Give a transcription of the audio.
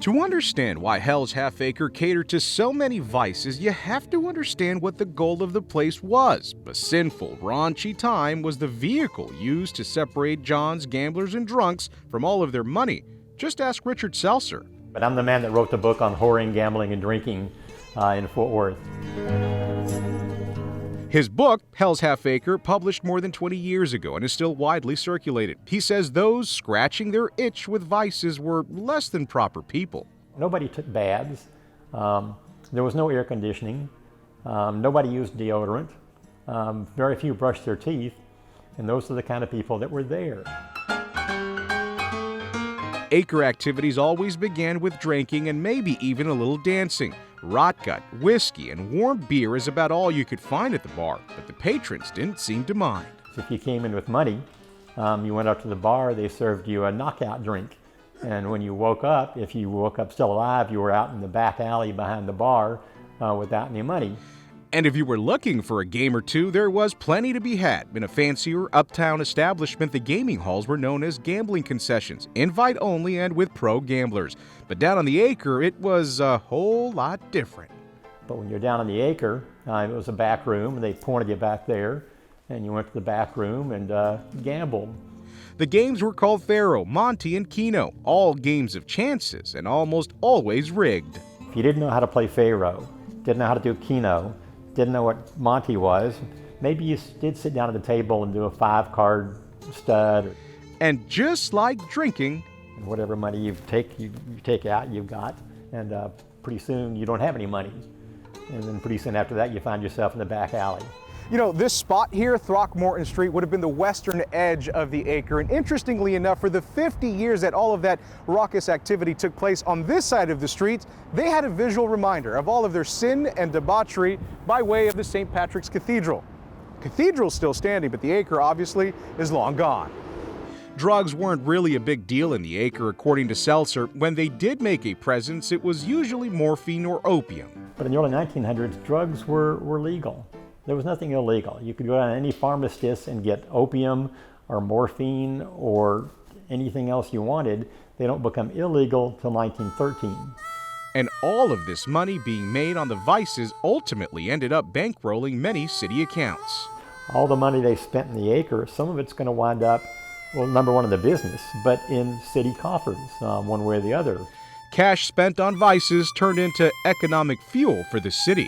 To understand why Hell's Half Acre catered to so many vices, you have to understand what the goal of the place was. A sinful, raunchy time was the vehicle used to separate John's gamblers and drunks from all of their money. Just ask Richard Seltzer. But I'm the man that wrote the book on whoring, gambling, and drinking in Fort Worth. His book, Hell's Half Acre, published more than 20 years ago and is still widely circulated. He says those scratching their itch with vices were less than proper people. Nobody took baths. There was no air conditioning. Nobody used deodorant. Very few brushed their teeth. And those are the kind of people that were there. Acre activities always began with drinking and maybe even a little dancing. Rotgut, whiskey, and warm beer is about all you could find at the bar, but the patrons didn't seem to mind. If you came in with money, you went up to the bar, they served you a knockout drink. And when you woke up, if you woke up still alive, you were out in the back alley behind the bar without any money. And if you were looking for a game or two, there was plenty to be had. In a fancier, uptown establishment, the gaming halls were known as gambling concessions, invite only and with pro gamblers. But down on the Acre, it was a whole lot different. But when you're down on the Acre, it was a back room, and they pointed you back there, and you went to the back room and gambled. The games were called Faro, Monte, and Keno, all games of chances and almost always rigged. If you didn't know how to play Faro, didn't know how to do Keno, didn't know what Monte was, maybe you did sit down at the table and do a 5-card stud. And just like drinking, whatever money you take out, you've got, and pretty soon you don't have any money. And then pretty soon after that, you find yourself in the back alley. You know, this spot here, Throckmorton Street, would have been the western edge of the Acre. And interestingly enough, for the 50 years that all of that raucous activity took place on this side of the street, they had a visual reminder of all of their sin and debauchery by way of the St. Patrick's Cathedral. Cathedral's still standing, but the Acre obviously is long gone. Drugs weren't really a big deal in the Acre, according to Seltzer. When they did make a presence, it was usually morphine or opium. But in the early 1900s, drugs were legal. There was nothing illegal. You could go down to any pharmacist and get opium or morphine or anything else you wanted. They don't become illegal till 1913. And all of this money being made on the vices ultimately ended up bankrolling many city accounts. All the money they spent in the Acre, some of it's going to wind up, well, number one in the business, but in city coffers, one way or the other. Cash spent on vices turned into economic fuel for the city.